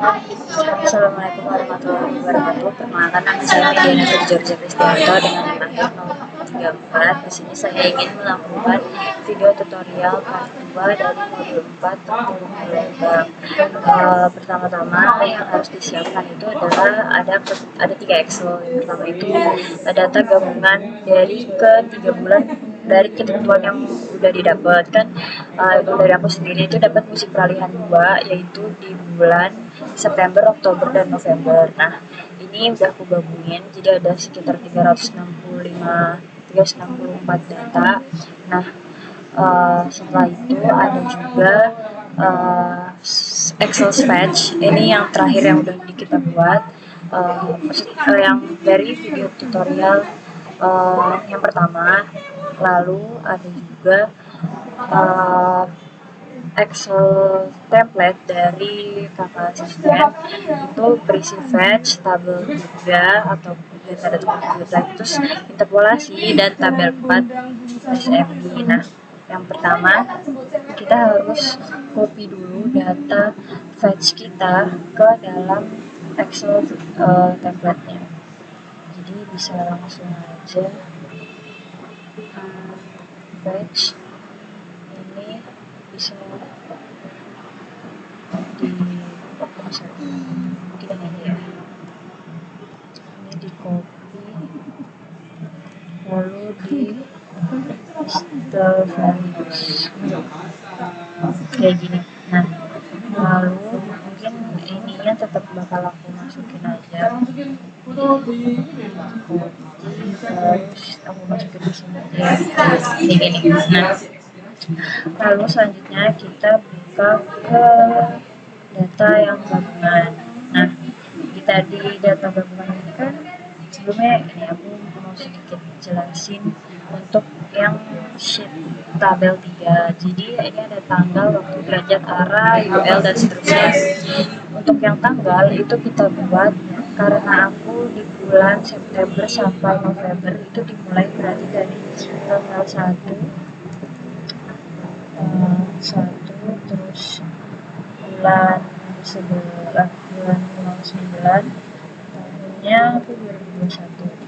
Assalamualaikum warahmatullahi wabarakatuh. Perkenalkan, nama saya Mediana Georgia Kristianto dengan lahir 034. Di sini saya ingin melakukan video tutorial part 2 dari modul 4 tentang logam. Pertama-tama yang harus disiapkan itu adalah ada 3 Excel. Yang pertama itu data gabungan dari ke 3 bulan dari ketentuan yang udah didapatkan. Dari aku sendiri itu dapat musik peralihan 2, yaitu di bulan September, Oktober, dan November. Nah, ini udah aku gabungin, jadi ada sekitar 364 data. Nah, setelah itu ada juga Excel spreadsheet. Ini yang terakhir yang udah kita buat, yang dari video tutorial yang pertama. Lalu ada juga Excel template dari kakak asisten, itu berisi fetch, tabel juga atau data komputer, terus interpolasi dan tabel 4 SMI. Nah, yang pertama kita harus copy dulu data fetch kita ke dalam Excel template-nya. Jadi bisa langsung aja fetch ini bisa kita ini ya, ini di copy lalu di paste values kayak gini. Nah, lalu mungkin ininya tetap bakal aku masukin aja, terus aku masukin di sini ya, ini. Nah, lalu selanjutnya kita buka ke data yang gabungan. Nah, kita di data gabungan ini kan sebelumnya ini aku mau sedikit jelasin untuk yang sheet tabel 3. Jadi ini ada tanggal, waktu, derajat, arah, UL, dan seterusnya. Untuk yang tanggal itu kita buat karena aku di bulan September sampai November itu dimulai berarti dari tanggal 1 terus bulan 9 tahunnya aku 2021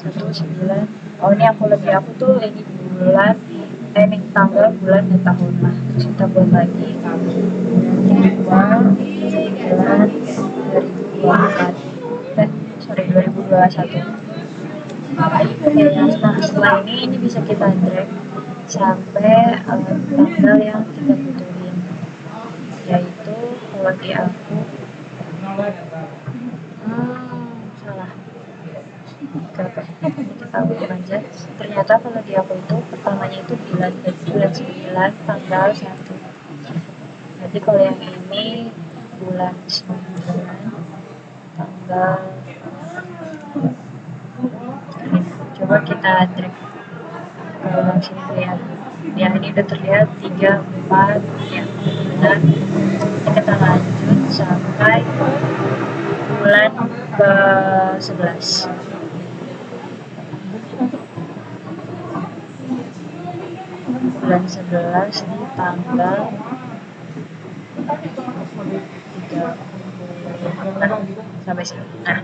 19. Ini aku tuh ini bulan ini tanggal, bulan, dan tahun. Nah, terus kita buat lagi bulan 2021. Nah, setelah ini bisa kita drag sampai tanggal yang kita butuhin, yaitu kalau di aku salah kita ukur aja. Ternyata kalau di aku itu pertamanya itu bulan 9 tanggal 1. Jadi kalau yang ini bulan 9 tanggal, coba kita drag ke sini ya. Yang ini udah terlihat 3, 4 ya, benar. Kita lanjut sampai bulan ke 11. Bulan 11 di tanggal 3 sampai sini. Nah,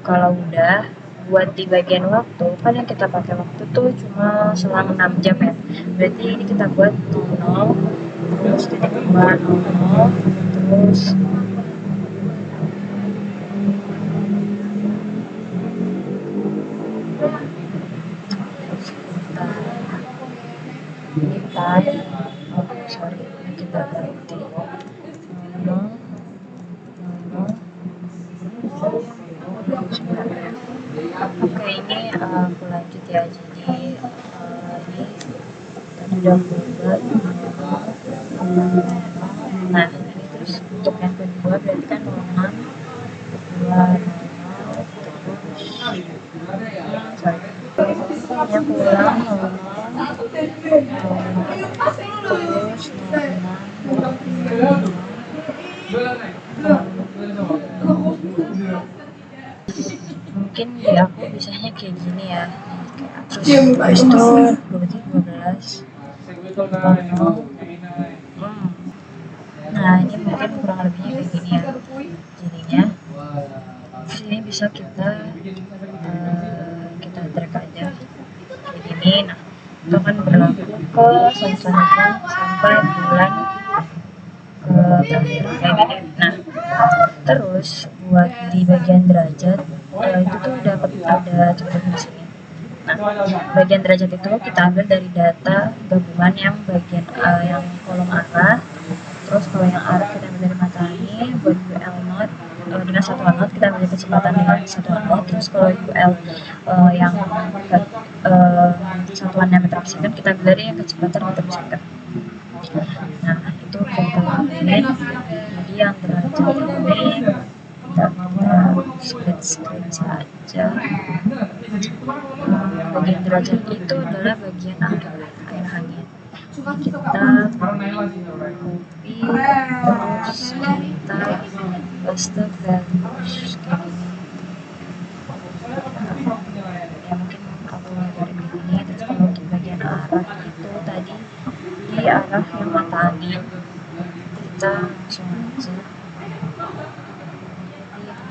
kalau udah buat di bagian waktu, kan yang kita pakai waktu tuh cuma selang 6 jam ya. Berarti ini kita buat 00 terus titik 2 00 terus ini tadi kita ganti 00. Oke, ini aku lanjut ya. Jadi ini tadi udah buat. Nah, ini terus untuk yang kedua berarti kan 06 bulan 00 terus yang ulang 00 terus 06 mungkin di aku bisanya kayak gini ya, terus habis itu berarti 12 nah Nah, ini mungkin kurang lebihnya kayak gini ya. Jadinya di sini bisa kita drag aja kayak gini. Nah, itu akan berlaku ke selanjutnya sampai bulan ke terakhir kayak gini. Nah, terus buat di bagian derajat itu tuh dapat ada contohnya di sini. Nah, bagian derajat itu kita ambil dari data gabungan yang bagian yang kolom arah. Terus kalau yang arah kita ambil dari mata angin. Buat UL not dengan satuan knot kita ambil kecepatan dengan satuan knot. Terus kalau UL yang satuannya meter per second kita ambil dari yang kecepatan meter per second. Nah, itu kita ambil. Jadi yang derajat ini kita split screen saja. Bagian derajat itu adalah bagian air angin. Kita copy terus kita paste values kayak gini. Ya mungkin aku dari begini. Terus kalau untuk bagian arah itu tadi di arah yang mata angin kita langsung aja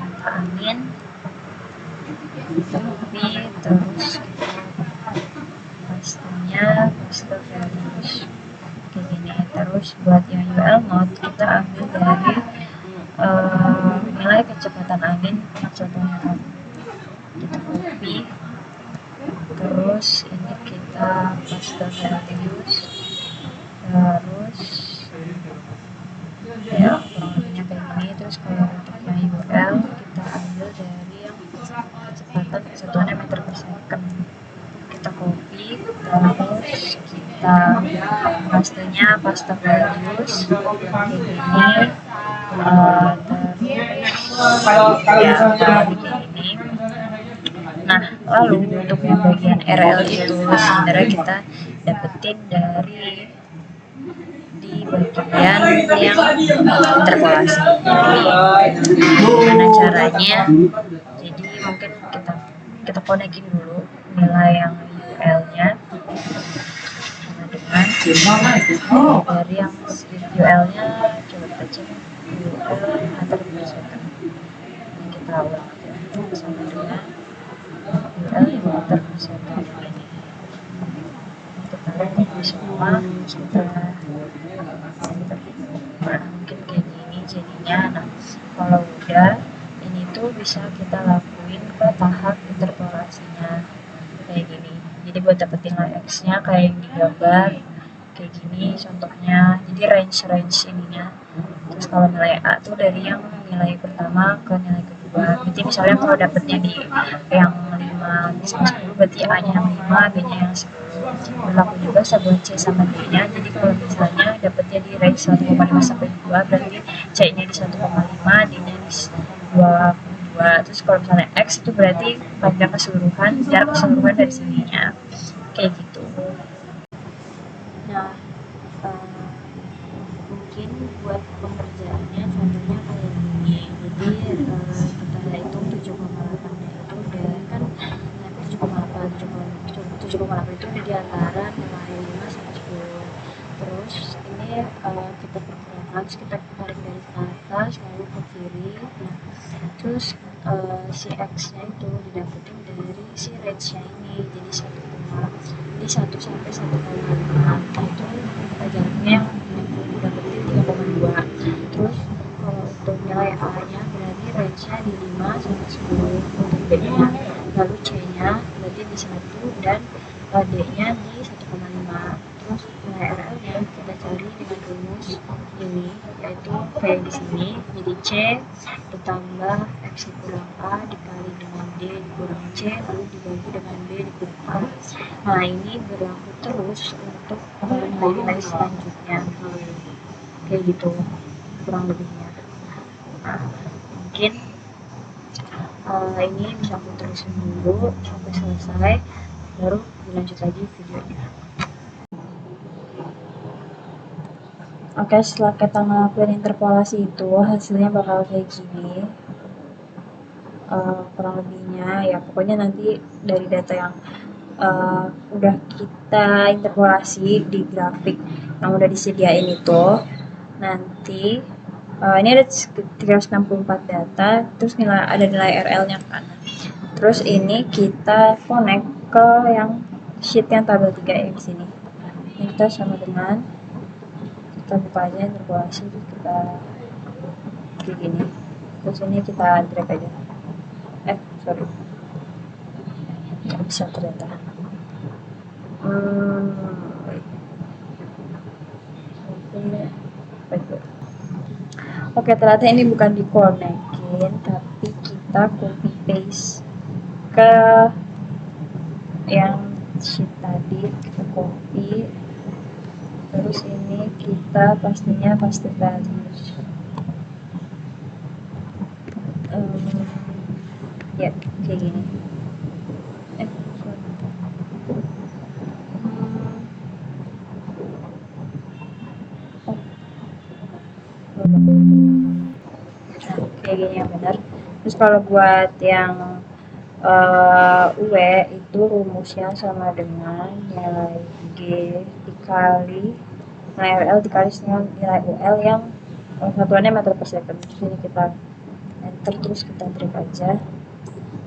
mata angin copy terus pastinya paste values kayak gini. Terus buat yang UL not kita ambil dari nilai kecepatan angin contohnya kita copy terus ini kita paste values terus ya kurang lebihnya kayak gini. Terus kalau untuk yang UL kita ambil dari yang kecepatan satuannya meter per second, kita copy terus kita pastenya paste values kayak gini. Terus ya begini. Nah, lalu untuk yang bagian RL itu sebenarnya kita dapetin dari di bagian yang interpolasi. Gimana caranya? Jadi mungkin kita konekin dulu nilai yang UL-nya dengan dari yang UL-nya coba kita cek UL meter per second. Ini kita ulang sama dengan UL meter per second ini. Kita copy semua kita mungkin kayak gini jadinya. Nah, kalau udah ini tuh bisa kita lakuin ke tahap interpolasinya kayak gini. Jadi buat dapetin nilai X-nya kayak yang digambar kayak gini contohnya. Jadi range ininya. Terus kalau nilai A tuh dari yang nilai pertama ke nilai kedua. Berarti misalnya kalau dapetnya di yang 5 sama 10 berarti A-nya yang 5, B-nya yang 10. Berlaku juga buat C sama D-nya. Jadi kalau misalnya dapetnya di range 1,5 sampai 2 berarti C-nya di 1,5, D-nya di 2,2. Terus kalau misalnya X itu berarti panjang keseluruhan, jarak keseluruhan dari sininya kayak gitu. Nah, mungkin buat pengerjaannya contohnya kayak gini. Jadi kita hitung 7,8 nya itu udah kan 7,8 itu udah di antara nilai 5 sampai 10. Terus ini kita perkirakan, kita tarik dari atas lalu ke kiri. Nah, terus si X-nya itu didapetin dari si range-nya ini. Jadi 1 sampai 1,5 itu jaraknya yang didapetin 3,2. Terus kalau untuk nilai A-nya berarti range-nya di 5 sampai 10 untuk B-nya. Lalu C-nya berarti di 1 dan D-nya di 1,5. Terus nilai RL-nya kita cari dengan rumus ini, yaitu kayak di sini. Jadi C ditambah X dikurang A dikali dengan D dikurang C lalu dibagi dengan B dikurang A. Nah, ini berlaku terus untuk nilai-nilai selanjutnya kayak gitu kurang lebihnya. Nah, mungkin ini bisa aku terusin dulu sampai selesai baru dilanjut lagi videonya. Oke, setelah kita ngelakuin interpolasi itu hasilnya bakal kayak gini. Kurang lebihnya ya pokoknya nanti dari data yang udah kita interpolasi di grafik yang udah disediain itu nanti ini ada 364 data, terus ada nilai RL-nya kan. Terus ini kita connect ke yang sheet yang tabel 3 yang di sini. Ini kita sama dengan kita buka aja interpolasi, kita kayak gini. Terus ini kita drag aja. Sorry. Nggak bisa ternyata. Oke, ternyata ini bukan dikonekin, tapi kita copy paste ke yang sheet tadi, kita copy, terus ini kita pastinya paste values. Ya, kayak gini. Kayak gini yang benar. Terus kalau buat yang U itu rumusnya sama dengan nilai G dikali nilai RL dikali dengan nilai UL yang satuannya meter per second. Terus ini kita enter, terus kita drag aja.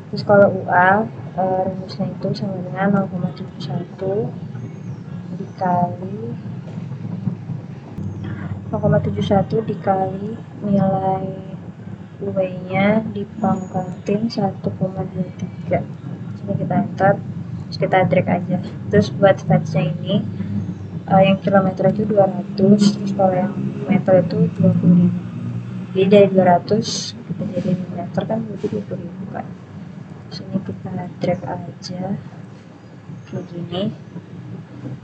Terus kalau UA rumusnya itu sama dengan 0,71 dikali 0,71 dikali nilai UW-nya dipangkatin 1,23. Sini kita enter, terus kita drag aja. Terus buat batch-nya ini yang kilometer itu 200, terus kalau yang meter itu 20.000. Jadi dari 200 kita jadiin meter kan berarti 20.000 kan. Sini kita drag aja kayak gini.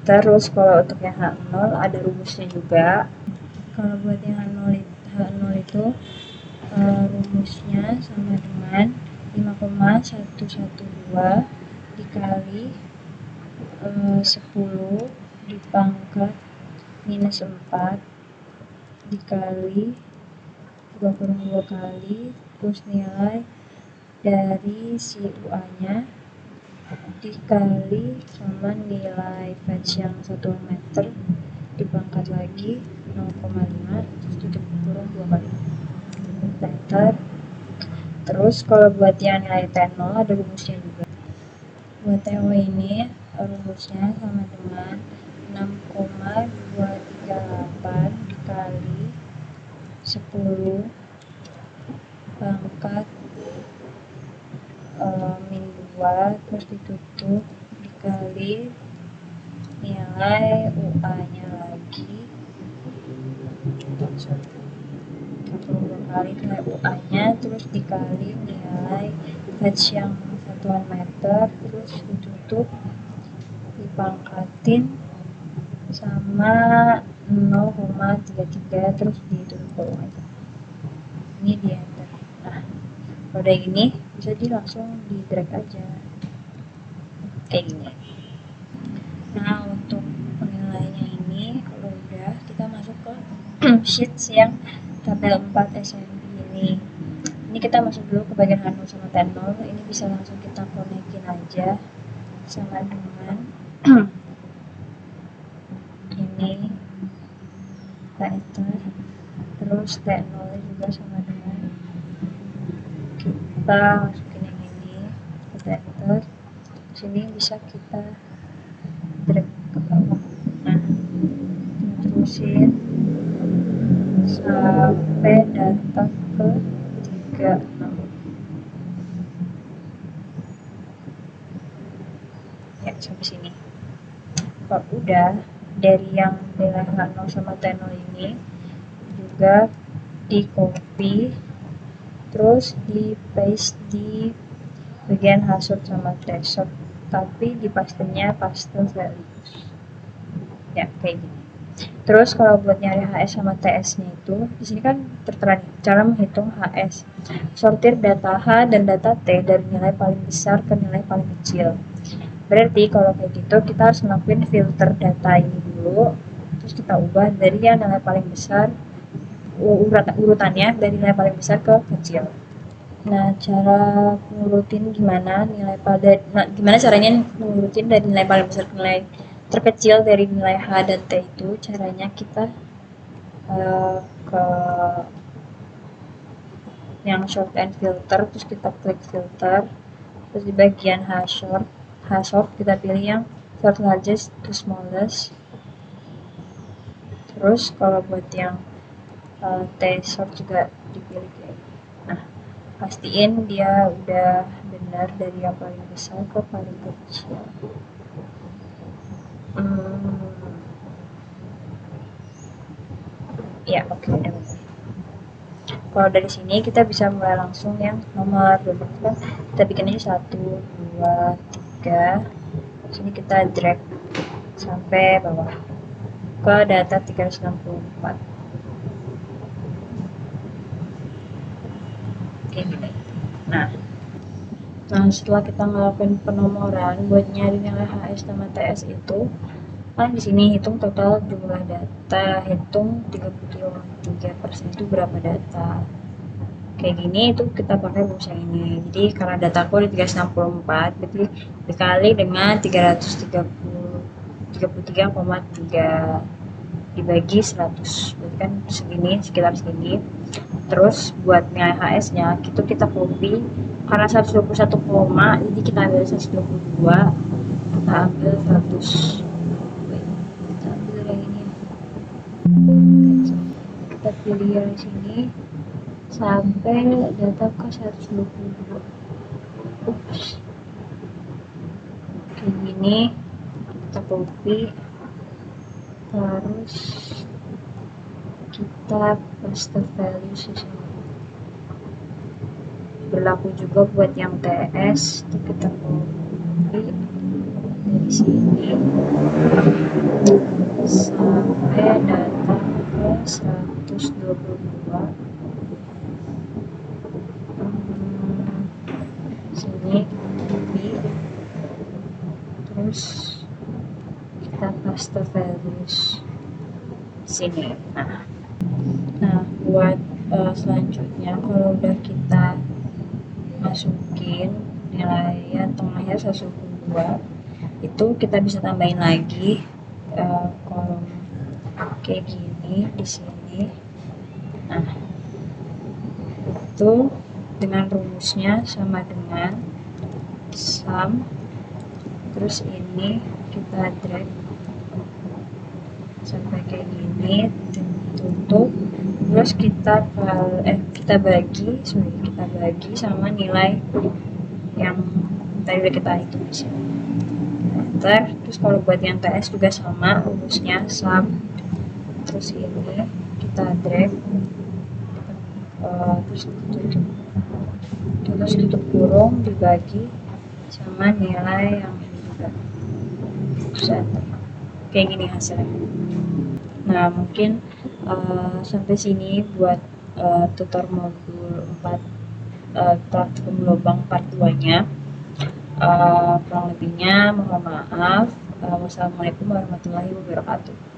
Terus kalau untuk yang H0 ada rumusnya juga. Kalau buat yang H0 itu rumusnya sama dengan 5,112 dikali 10 dipangkat minus 4 dikali 22 kali, terus nilai dari si UA-nya dikali sama nilai batch yang 1 meter dipangkat lagi 0,5 terus tutup kurung 2 kali. Enter. Terus kalau buat yang nilai T0 ada rumusnya juga. Buat TO ini rumusnya sama dengan 6,238 dikali 10 pangkat min 2 terus ditutup dikali nilai UA-nya lagi 42 kali nilai UA-nya terus dikali nilai batch yang satuan meter terus ditutup dipangkatin sama 0,33 terus ditutup kolom aja. Ini di enter. Nah, kalau udah gini bisa langsung di drag aja kayak gini. Nah, untuk penilaiannya ini kalau udah kita masuk ke sheets yang tabel 4 SMP ini. Ini kita masuk dulu ke bagian H0 sama T0. Ini bisa langsung kita konekin aja sama dengan ini kita enter. Terus T0 juga sama dengan kita masukin yang ini, kita enter. Sini bisa kita drag ke bawah. Nah, terusin sampai datang ke 36. Ya, sampai sini. Kalau udah dari yang nilai H0 sama T0 ini juga di copy terus di paste di bagian H-sort sama T-sort, tapi di pastenya paste values ya kayak gini. Terus kalau buat nyari HS sama TS-nya itu di sini kan tertera nih cara menghitung HS. Sortir data H dan data T dari nilai paling besar ke nilai paling kecil. Berarti kalau kayak gitu kita harus ngelakuin filter data ini dulu, terus kita ubah dari yang nilai paling besar urutannya dari nilai paling besar ke kecil. Nah, cara ngurutin gimana gimana caranya ngurutin dari nilai paling besar ke nilai terkecil dari nilai H dan T itu caranya kita ke yang short and filter, terus kita klik filter, terus di bagian H-short kita pilih yang short largest to smallest. Terus kalau buat yang T-short juga dipilih kayak nah, pastiin dia udah benar dari yang paling besar ke paling kecil. Ya, oke, udah benar. Kalau dari sini kita bisa mulai langsung yang nomor berapa, kita bikin aja 1, 2, 3. Sini kita drag sampai bawah ke data 364. Oke, gitu. Nah, setelah kita ngelakuin penomoran buat nyari nilai HS sama TS itu, kan di sini hitung total jumlah data, hitung 33% itu berapa data. Kayak gini itu kita pakai rumus yang ini. Jadi karena dataku ada 364, berarti dikali dengan 333,3 dibagi 100, berarti kan segini, sekitar segini. Terus buat nilai HS-nya itu kita copy, karena 121 koma, jadi kita ambil 122, kita ambil 100. Kita ambil yang ini. Kita pilih yang sini sampai data ke 122. Ups. Kayak gini kita copy, terus kita paste value sini. Berlaku juga buat yang TS, itu kita copy dari sini sampai data ke 122. Sini copy, terus kita paste values sini. Nah buat selanjutnya, kalau udah kita masukin nilai tengahnya 122, itu kita bisa tambahin lagi kolom kayak gini di sini. Nah, itu dengan rumusnya sama dengan sum, terus ini kita drag sampai kayak gini, tutup, terus kita bagi sama nilai yang tadi udah kita hitung di sini. Enter. Terus kalau buat yang TS juga sama rumusnya, sum, terus ini kita drag, terus tutup kurung, dibagi sama nilai yang ini juga. Kayak gini hasilnya. Nah, mungkin sampai sini buat tutor modul 4 platform lubang part 2-nya. Kurang lebihnya mohon maaf. Wassalamualaikum warahmatullahi wabarakatuh.